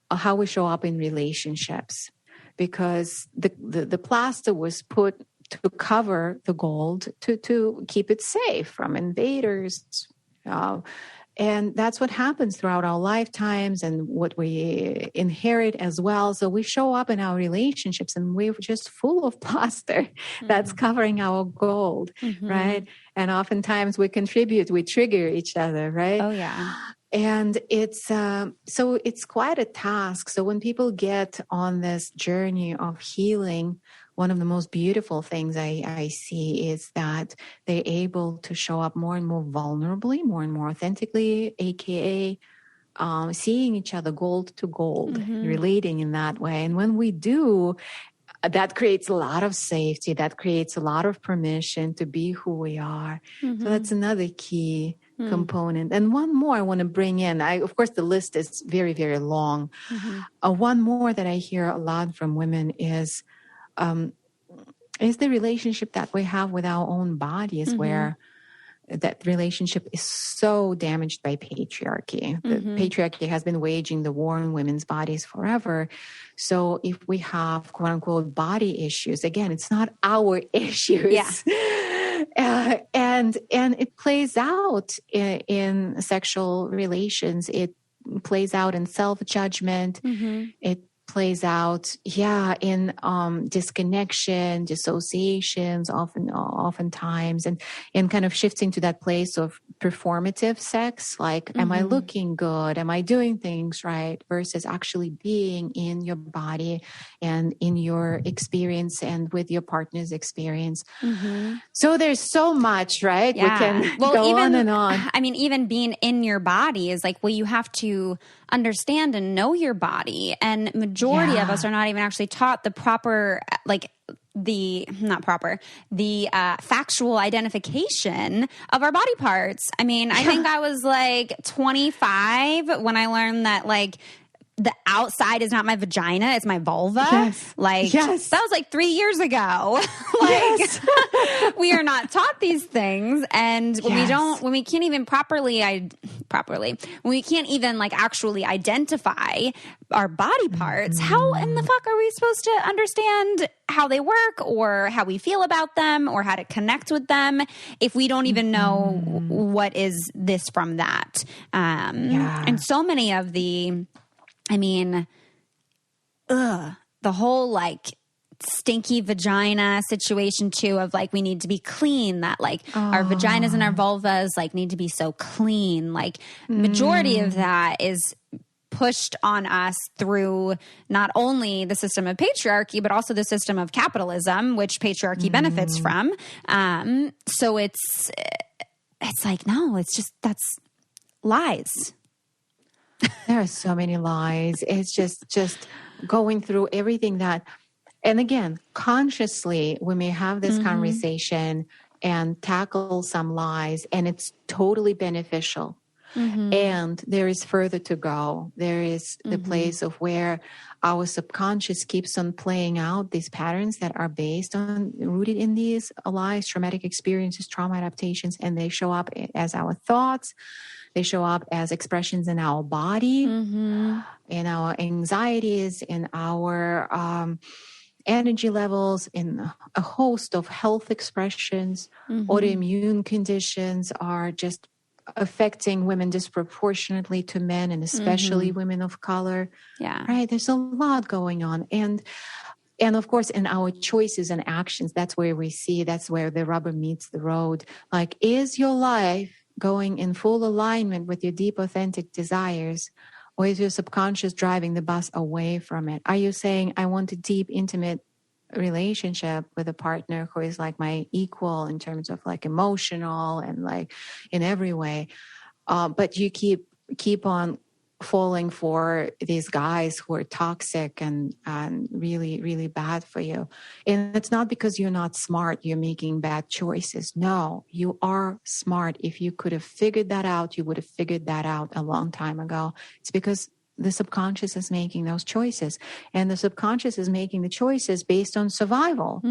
how we show up in relationships, because the plaster was put to cover the gold to keep it safe from invaders. And that's what happens throughout our lifetimes and what we inherit as well. So we show up in our relationships and we're just full of plaster that's covering our gold, right? And oftentimes we trigger each other, right? Oh, yeah. And it's so it's quite a task. So when people get on this journey of healing, one of the most beautiful things I see is that they're able to show up more and more vulnerably, more and more authentically, aka seeing each other gold to gold, relating in that way. And when we do, that creates a lot of safety. That creates a lot of permission to be who we are. So that's another key component. And one more I want to bring in. Of course, the list is very, very long. One more that I hear a lot from women is the relationship that we have with our own bodies, where that relationship is so damaged by patriarchy. The patriarchy has been waging the war on women's bodies forever. So if we have quote unquote body issues, again, it's not our issues. Yeah. And it plays out in sexual relations. It plays out in self-judgment. It plays out, in disconnection, dissociations, oftentimes, and kind of shifting to that place of performative sex, like, am I looking good? Am I doing things right? Versus actually being in your body and in your experience and with your partner's experience. So there's so much, right? Yeah. We can go on and on. I mean, even being in your body is like, well, you have to understand and know your body. And majority of us are not even actually taught the proper, factual identification of our body parts. I mean, I think I was like 25 when I learned that like the outside is not my vagina, it's my vulva. That was like 3 years ago. We are not taught these things. And when we can't even when we can't even like actually identify our body parts, how in the fuck are we supposed to understand how they work or how we feel about them or how to connect with them if we don't even know what is this from that? And so many of the whole like stinky vagina situation too, of like, we need to be clean, that like our vaginas and our vulvas like need to be so clean. Like majority of that is pushed on us through not only the system of patriarchy, but also the system of capitalism, which patriarchy benefits from. So it's like, no, it's just, that's lies. There are so many lies. It's just going through everything that, and again, consciously, we may have this conversation and tackle some lies, and it's totally beneficial. And there is further to go. There is the place of where our subconscious keeps on playing out these patterns that are rooted in these lies, traumatic experiences, trauma adaptations, and they show up as our thoughts. They show up as expressions in our body, in our anxieties, in our energy levels, in a host of health expressions. Autoimmune conditions are just affecting women disproportionately to men, and especially women of color. Right? There's a lot going on. And of course, in our choices and actions, that's where the rubber meets the road. Like, is your life going in full alignment with your deep, authentic desires? Or is your subconscious driving the bus away from it? Are you saying, I want a deep, intimate relationship with a partner who is like my equal in terms of like emotional and like in every way, but you keep on falling for these guys who are toxic and really, really bad for you. And it's not because you're not smart, you're making bad choices. No, you are smart. If you could have figured that out, you would have figured that out a long time ago. It's because the subconscious is making those choices, and the subconscious is making the choices based on survival.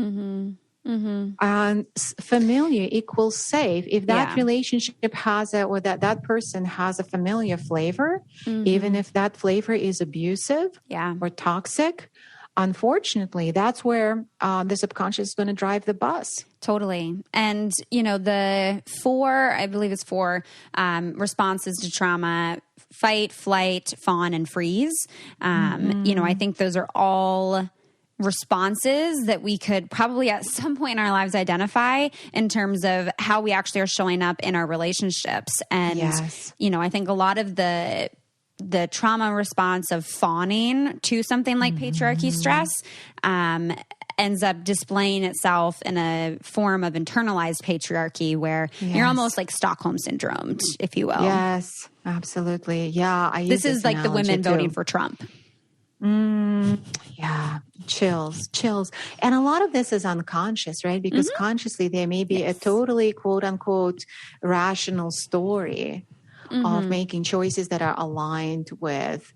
And familiar equals safe. If that relationship has or that person has a familiar flavor, even if that flavor is abusive or toxic, unfortunately, that's where the subconscious is going to drive the bus. Totally. And, the I believe it's four responses to trauma: fight, flight, fawn, and freeze. I think those are all responses that we could probably at some point in our lives identify in terms of how we actually are showing up in our relationships. And, I think a lot of the trauma response of fawning to something like patriarchy stress ends up displaying itself in a form of internalized patriarchy where you're almost like Stockholm syndrome, if you will. Yes, absolutely. Yeah. This is like the women voting for Trump. Yeah. Chills. And a lot of this is unconscious, right? Because consciously there may be a totally quote unquote rational story of making choices that are aligned with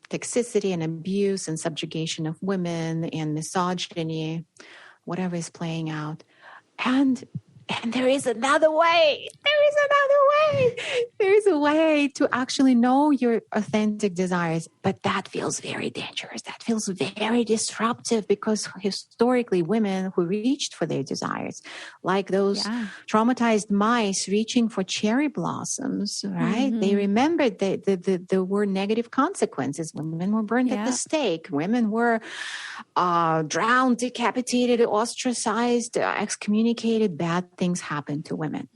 toxicity and abuse and subjugation of women and misogyny, whatever is playing out. And there is another way. There is a way to actually know your authentic desires, but that feels very dangerous. That feels very disruptive because historically women who reached for their desires, like those traumatized mice reaching for cherry blossoms, right? They remembered that there were negative consequences. Women were burned at the stake. Women were drowned, decapitated, ostracized, excommunicated. Bad things happened to women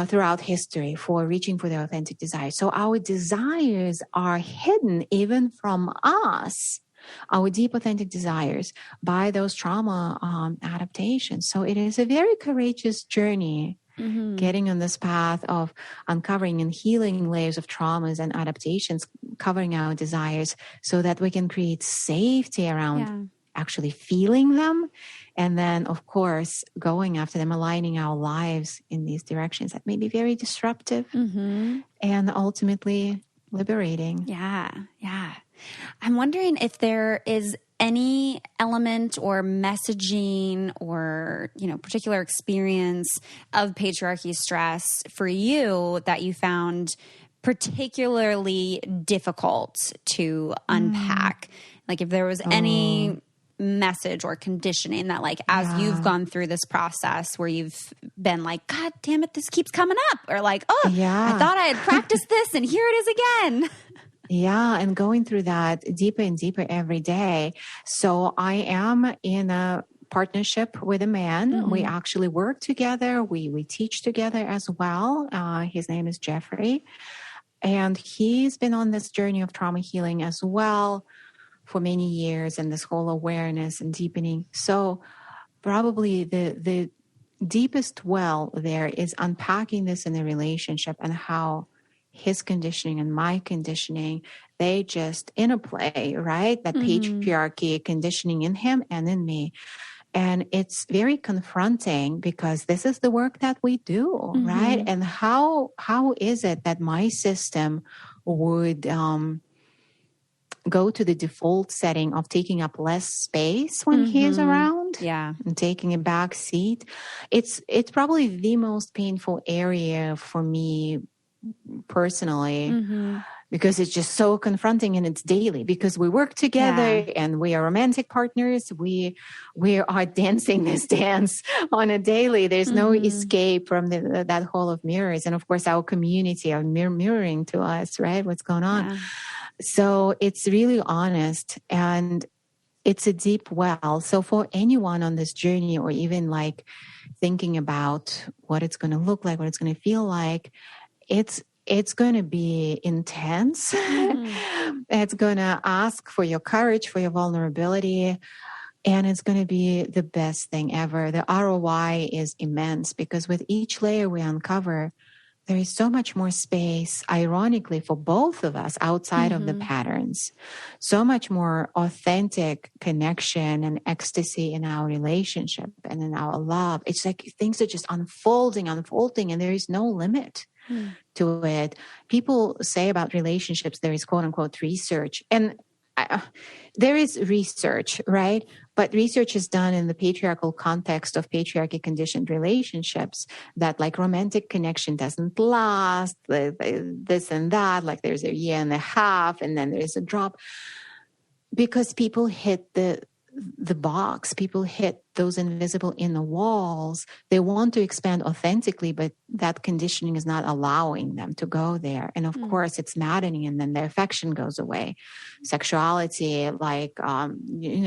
throughout history for reaching for their authentic desires. So our desires are hidden even from us, our deep authentic desires, by those trauma adaptations. So it is a very courageous journey getting on this path of uncovering and healing layers of traumas and adaptations, covering our desires so that we can create safety around actually feeling them. And then, of course, going after them, aligning our lives in these directions that may be very disruptive and ultimately liberating. Yeah. I'm wondering if there is any element or messaging or, particular experience of patriarchy stress for you that you found particularly difficult to unpack. Like if there was any message or conditioning that as you've gone through this process where you've been like, God damn it, this keeps coming up, or I thought I had practiced this and here it is again. Yeah. And going through that deeper and deeper every day. So I am in a partnership with a man. We actually work together. We teach together as well. His name is Jeffrey. And he's been on this journey of trauma healing as well for many years, and this whole awareness and deepening. So probably the deepest well there is unpacking this in a relationship and how his conditioning and my conditioning, they just interplay, right? That patriarchy conditioning in him and in me. And it's very confronting because this is the work that we do, right? And how is it that my system would go to the default setting of taking up less space when he is around and taking a back seat? It's probably the most painful area for me personally because it's just so confronting and it's daily because we work together and we are romantic partners. We are dancing this dance on a daily. There's no escape from that hall of mirrors. And of course, our community are mirroring to us, right? What's going on. Yeah. So it's really honest and it's a deep well. So for anyone on this journey or even thinking about what it's going to look like, what it's going to feel like, it's going to be intense. It's going to ask for your courage, for your vulnerability. And it's going to be the best thing ever. The ROI is immense because with each layer we uncover, there is so much more space, ironically, for both of us outside of the patterns. So much more authentic connection and ecstasy in our relationship and in our love. It's like things are just unfolding, and there is no limit to it. People say about relationships, there is quote unquote research. And there is research, right? But research is done in the patriarchal context of patriarchy conditioned relationships that romantic connection doesn't last, this and that, there's a year and a half and then there's a drop because people hit the box, people hit those invisible inner walls. They want to expand authentically, but that conditioning is not allowing them to go there. And of course, it's maddening, and then the affection goes away. Sexuality,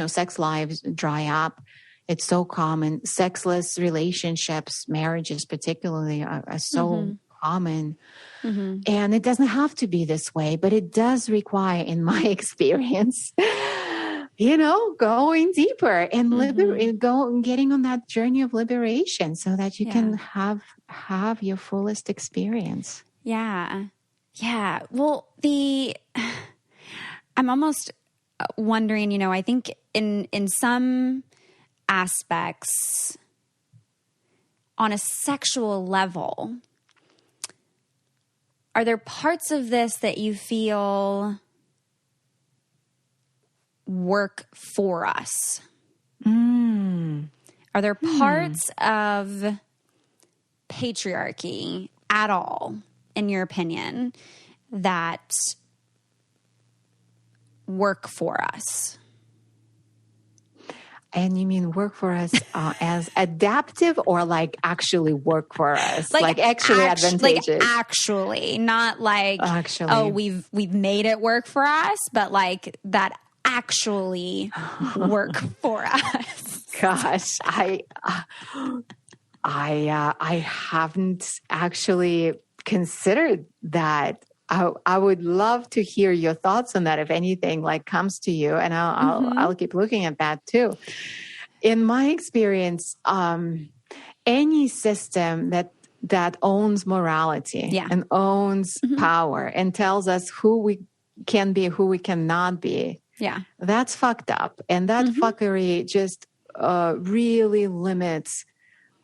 sex lives dry up. It's so common. Sexless relationships, marriages particularly, are so common. And it doesn't have to be this way, but it does require, in my experience, going deeper and getting on that journey of liberation so that you can have your fullest experience. Yeah. Yeah. Well, I'm almost wondering, I think in some aspects on a sexual level, are there parts of this that you feel work for us? Are there parts of patriarchy at all, in your opinion, that work for us? And you mean work for us as adaptive or like actually work for us? Like actually advantageous? Like actually, not like, we've made it work for us, but like that actually work for us. Gosh, I haven't actually considered that. I would love to hear your thoughts on that. If anything like comes to you, and I'll keep looking at that too. In my experience, any system that owns morality and owns power and tells us who we can be, who we cannot be, that's fucked up, and that fuckery just really limits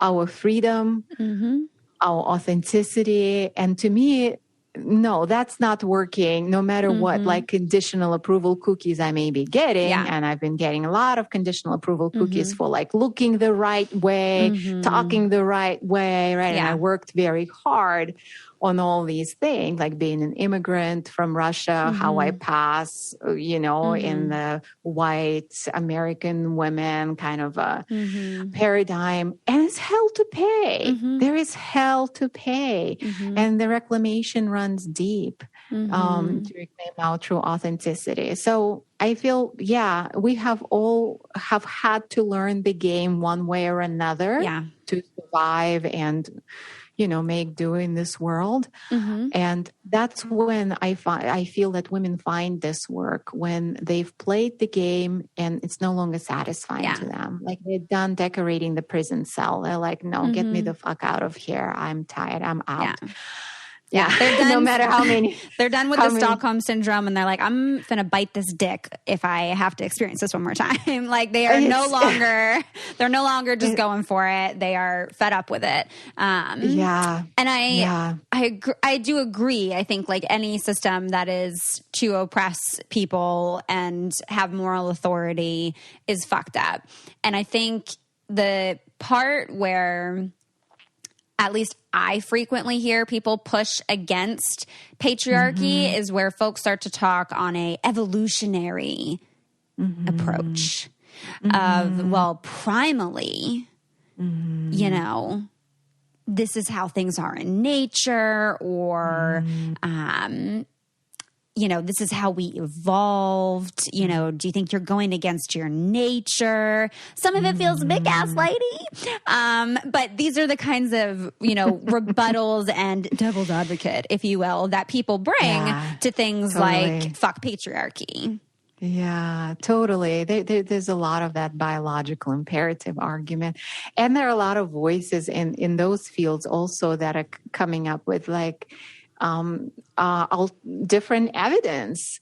our freedom, our authenticity, and to me, no, that's not working no matter what, like conditional approval cookies I may be getting. And I've been getting a lot of conditional approval cookies for like looking the right way, talking the right way, right? And I worked very hard on all these things, like being an immigrant from Russia, how I pass, in the white American women kind of a paradigm. And it's hell to pay. There is hell to pay. And the reclamation runs deep to reclaim our true authenticity. So I feel, we have had to learn the game one way or another to survive and make do in this world. And that's when I feel that women find this work when they've played the game and it's no longer satisfying to them. Like they're done decorating the prison cell. They're like, no, get me the fuck out of here. I'm tired. I'm out. Yeah, they're done. No matter how many. They're done with the Stockholm syndrome, and they're like, I'm going to bite this dick if I have to experience this one more time. Like they are no longer just going for it. They are fed up with it. And I do agree. I think like any system that is to oppress people and have moral authority is fucked up. And I think the part where at least I frequently hear people push against patriarchy is where folks start to talk on a evolutionary approach of, well, primally, this is how things are in nature, or, this is how we evolved. Do you think you're going against your nature? Some of it feels a bit gaslighty. But these are the kinds of, rebuttals and devil's advocate, if you will, that people bring to things like fuck patriarchy. Yeah, totally. There's a lot of that biological imperative argument. And there are a lot of voices in those fields also that are coming up with like, different evidence,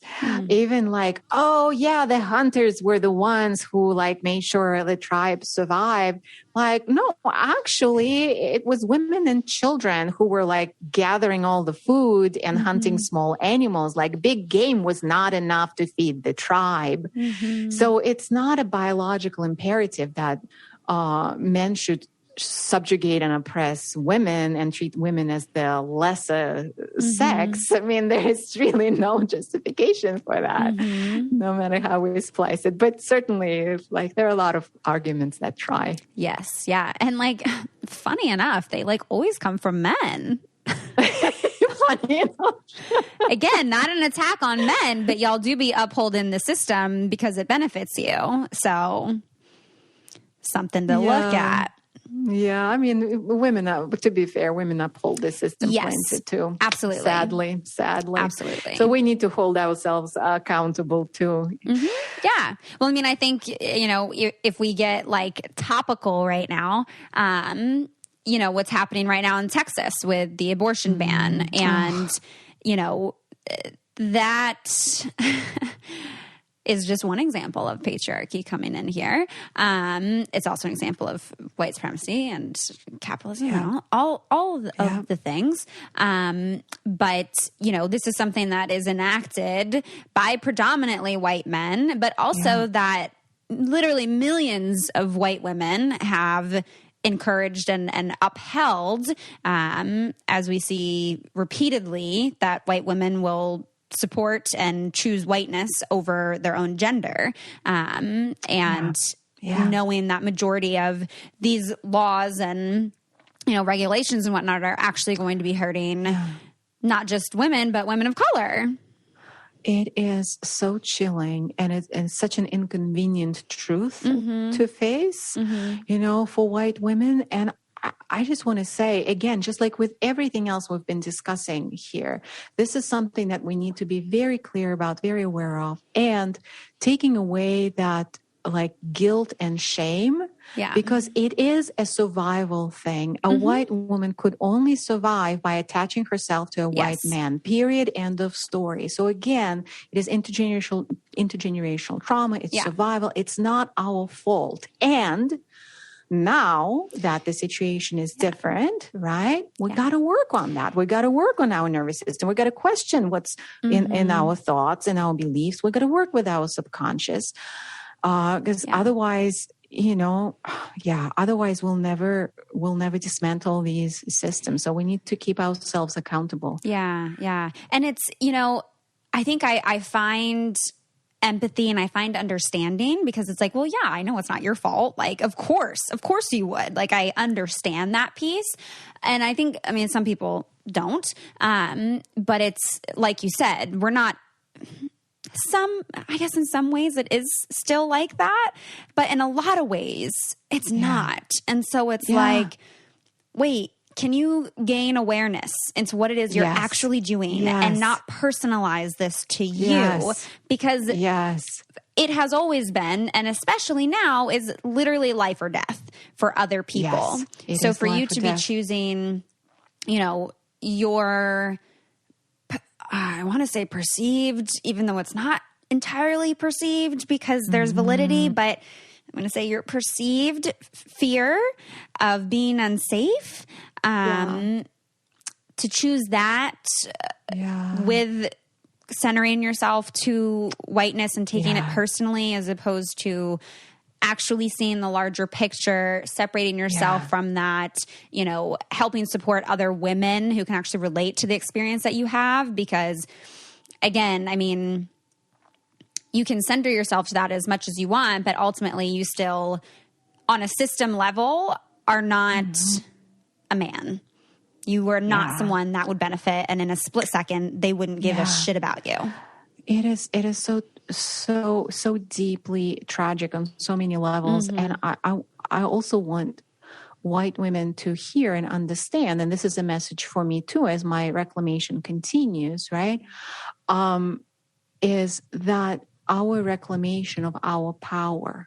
even like, the hunters were the ones who like made sure the tribe survived. Like, no, actually it was women and children who were like gathering all the food and hunting small animals. Like big game was not enough to feed the tribe. So it's not a biological imperative that men should subjugate and oppress women and treat women as the lesser sex. I mean, there is really no justification for that, no matter how we splice it. But certainly, like, there are a lot of arguments that try. Yes, yeah. And like, funny enough, they like always come from men. Funny enough. Again, not an attack on men, but y'all do be upholding the system because it benefits you. So something to look at. Yeah, I mean, women, to be fair, women uphold the system plenty too. Absolutely. Sadly. Absolutely. So we need to hold ourselves accountable too. Yeah. Well, I mean, I think, if we get like topical right now, what's happening right now in Texas with the abortion ban and, that is just one example of patriarchy coming in here. It's also an example of white supremacy and capitalism and all of the things. But, this is something that is enacted by predominantly white men, but also that literally millions of white women have encouraged and upheld, as we see repeatedly, that white women will support and choose whiteness over their own gender. Knowing that majority of these laws and, regulations and whatnot are actually going to be hurting not just women, but women of color. It is so chilling, and it's such an inconvenient truth to face, for white women. And I just want to say, again, just like with everything else we've been discussing here, this is something that we need to be very clear about, very aware of, and taking away that like guilt and shame, because it is a survival thing. A white woman could only survive by attaching herself to a white man, period, end of story. So again, it is intergenerational trauma. It's survival. It's not our fault. And now that the situation is different, right? We got to work on that. We got to work on our nervous system. We got to question what's in our thoughts and our beliefs. We got to work with our subconscious. Because otherwise, otherwise we'll never dismantle these systems. So we need to keep ourselves accountable. Yeah. And it's, I think I find empathy and I find understanding, because it's like, well, yeah, I know it's not your fault. Like, of course you would. Like, I understand that piece. And I think, some people don't. But it's like you said, we're not. I guess in some ways it is still like that, but in a lot of ways it's not. And so it's like, wait, can you gain awareness into what it is you're actually doing and not personalize this to you? Because it has always been, and especially now, is literally life or death for other people. So for you to be choosing, your, I want to say perceived, even though it's not entirely perceived because there's validity, but I'm going to say your perceived fear of being unsafe, to choose that with centering yourself to whiteness and taking it personally, as opposed to actually seeing the larger picture, separating yourself from that, helping support other women who can actually relate to the experience that you have. Because again, you can center yourself to that as much as you want, but ultimately you still, on a system level, are not a man. You are not someone that would benefit. And in a split second, they wouldn't give a shit about you. It is so deeply tragic on so many levels. And I also want white women to hear and understand, and this is a message for me too, as my reclamation continues, right? Is that our reclamation of our power,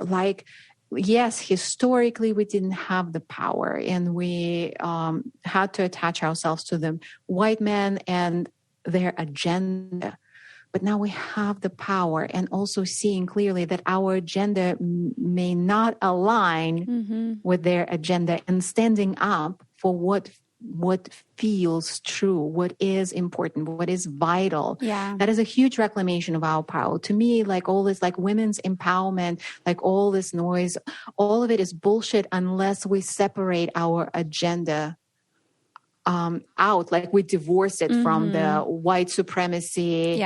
like, yes, historically we didn't have the power, and we had to attach ourselves to the white men and their agenda. But now we have the power, and also seeing clearly that our agenda may not align with their agenda, and standing up for what feels true, what is important, what is vital. That is a huge reclamation of our power. To me, like all this, like women's empowerment, like all this noise, all of it is bullshit unless we separate our agenda out, like we divorce it from the white supremacy,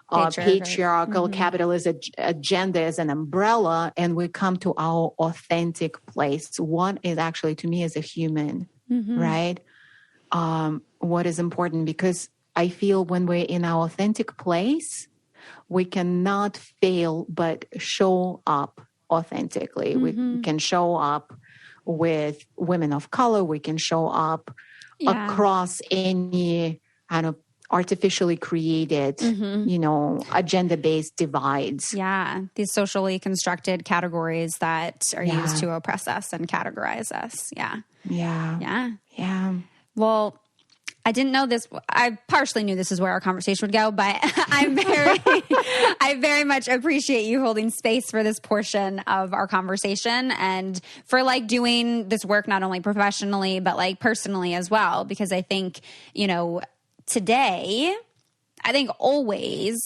patriarchal capitalist agenda as an umbrella, and we come to our authentic place. One is actually, to me, as a human, right? What is important, because I feel when we're in our authentic place, we cannot fail but show up authentically. We can show up with women of color. We can show up across any kind of artificially created, agenda-based divides. Yeah. These socially constructed categories that are used to oppress us and categorize us. Yeah. Yeah. Yeah. Yeah. Well, I didn't know this. I partially knew this is where our conversation would go, but I very much appreciate you holding space for this portion of our conversation and for like doing this work, not only professionally, but like personally as well. Because I think, today, I think always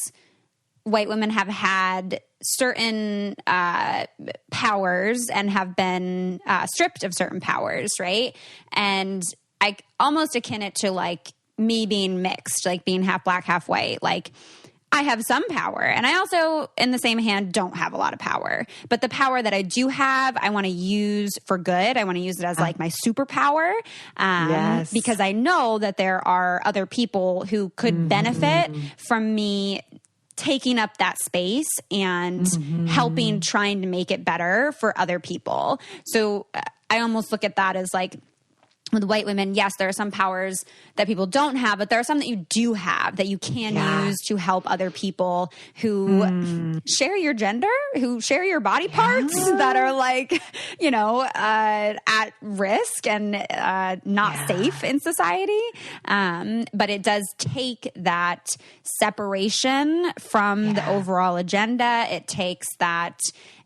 white women have had certain powers and have been stripped of certain powers, right? And I almost akin it to like me being mixed, like being half black, half white. Like I have some power and I also in the same hand don't have a lot of power, but the power that I do have, I want to use for good. I want to use it as like my superpower. Because I know that there are other people who could benefit from me taking up that space and helping, trying to make it better for other people. So I almost look at that as like, with white women, yes, there are some powers that people don't have, but there are some that you do have that you can use to help other people who share your gender, who share your body parts that are like, at risk and not safe in society. But it does take that separation from the overall agenda. It takes that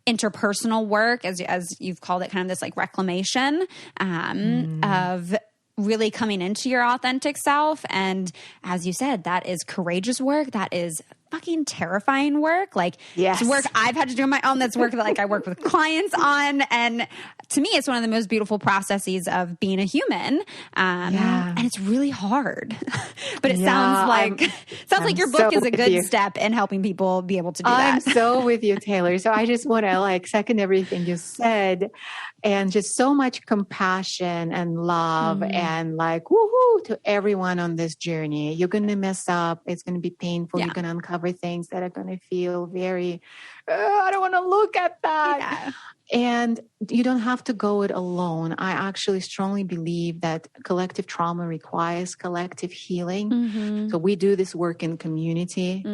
interpersonal work, as you've called it, kind of this like reclamation of really coming into your authentic self. And as you said, that is courageous work. That is fucking terrifying work. Like it's work I've had to do on my own. That's work that like I work with clients on. And to me, it's one of the most beautiful processes of being a human. And it's really hard, but it sounds like your book is a good step in helping people be able to do that. I'm so with you, Taylor. So I just want to like second everything you said, and just so much compassion and love and like, woohoo to everyone on this journey. You're going to mess up. It's going to be painful. You're going to uncover things that are going to feel very, I don't want to look at that. Yeah. And you don't have to go it alone. I actually strongly believe that collective trauma requires collective healing. So we do this work in community.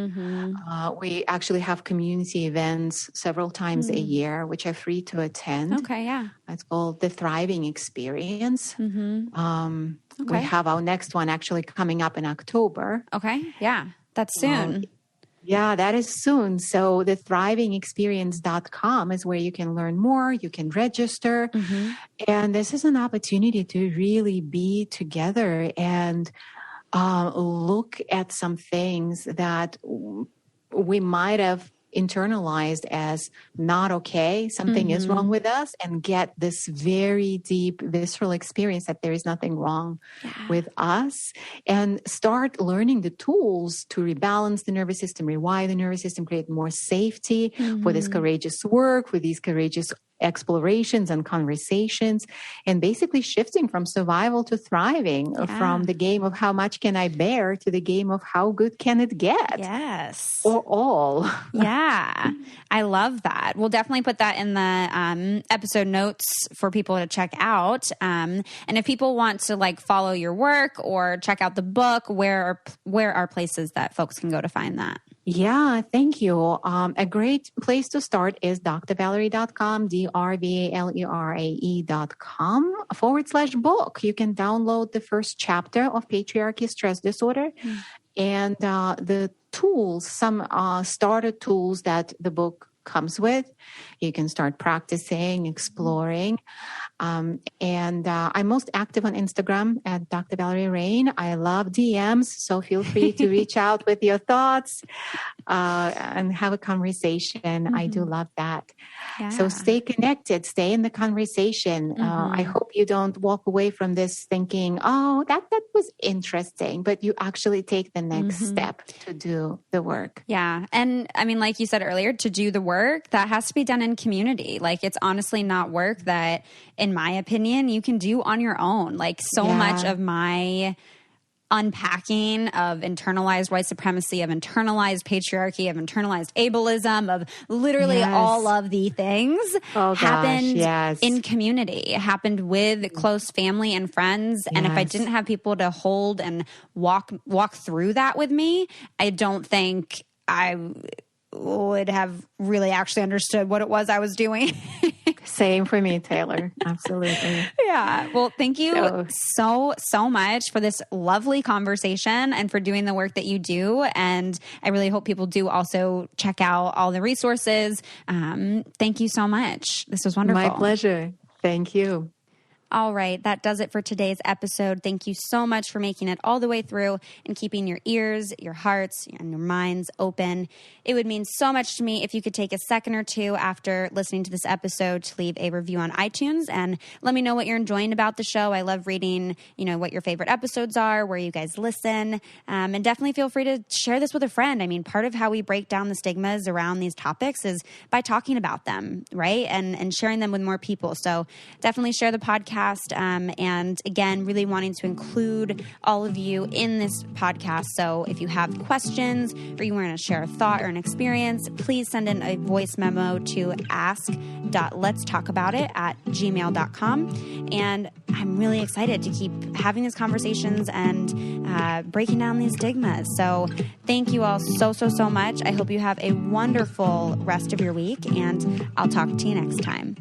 We actually have community events several times a year, which are free to attend. Okay, yeah. It's called the Thriving Experience. We have our next one actually coming up in October. Okay, yeah. That's soon. Yeah, that is soon. So the thrivingexperience.com is where you can learn more. You can register. And this is an opportunity to really be together and look at some things that we might have internalized as not okay. Something is wrong with us, and get this very deep visceral experience that there is nothing wrong with us, and start learning the tools to rebalance the nervous system, rewire the nervous system, create more safety for this courageous work, for these courageous explorations and conversations, and basically shifting from survival to thriving, from the game of how much can I bear to the game of how good can it get? Yes. Or all. Yeah. I love that. We'll definitely put that in the episode notes for people to check out. And if people want to like follow your work or check out the book, where are places that folks can go to find that? Yeah, thank you. A great place to start is drvalerie.com, drvalerie.com/book. You can download the first chapter of Patriarchy Stress Disorder and the tools, some starter tools that the book comes with. You can start practicing, exploring. And I'm most active on Instagram at Dr. Valerie Rain. I love DMs, so feel free to reach out with your thoughts and have a conversation. I do love that. Yeah. So stay connected, stay in the conversation. I hope you don't walk away from this thinking, oh, that was interesting, but you actually take the next step to do the work. Yeah. And I mean, like you said earlier, to do the work, that has to be done in community. Like it's honestly not work that, in my opinion, you can do on your own. Like so much of my unpacking of internalized white supremacy, of internalized patriarchy, of internalized ableism, of literally all of the things happened in community, happened with close family and friends. And if I didn't have people to hold and walk through that with me, I don't think I would have really actually understood what it was I was doing. Same for me, Taylor. Absolutely. Yeah. Well, thank you so much for this lovely conversation and for doing the work that you do. And I really hope people do also check out all the resources. Thank you so much. This was wonderful. My pleasure. Thank you. All right. That does it for today's episode. Thank you so much for making it all the way through and keeping your ears, your hearts, and your minds open. It would mean so much to me if you could take a second or two after listening to this episode to leave a review on iTunes and let me know what you're enjoying about the show. I love reading, what your favorite episodes are, where you guys listen, and definitely feel free to share this with a friend. I mean, part of how we break down the stigmas around these topics is by talking about them, right? And sharing them with more people. So definitely share the podcast. And again, really wanting to include all of you in this podcast. So if you have questions or you want to share a thought or an experience, please send in a voice memo to ask.letstalkaboutit@gmail.com. And I'm really excited to keep having these conversations and breaking down these stigmas. So thank you all so much. I hope you have a wonderful rest of your week, and I'll talk to you next time.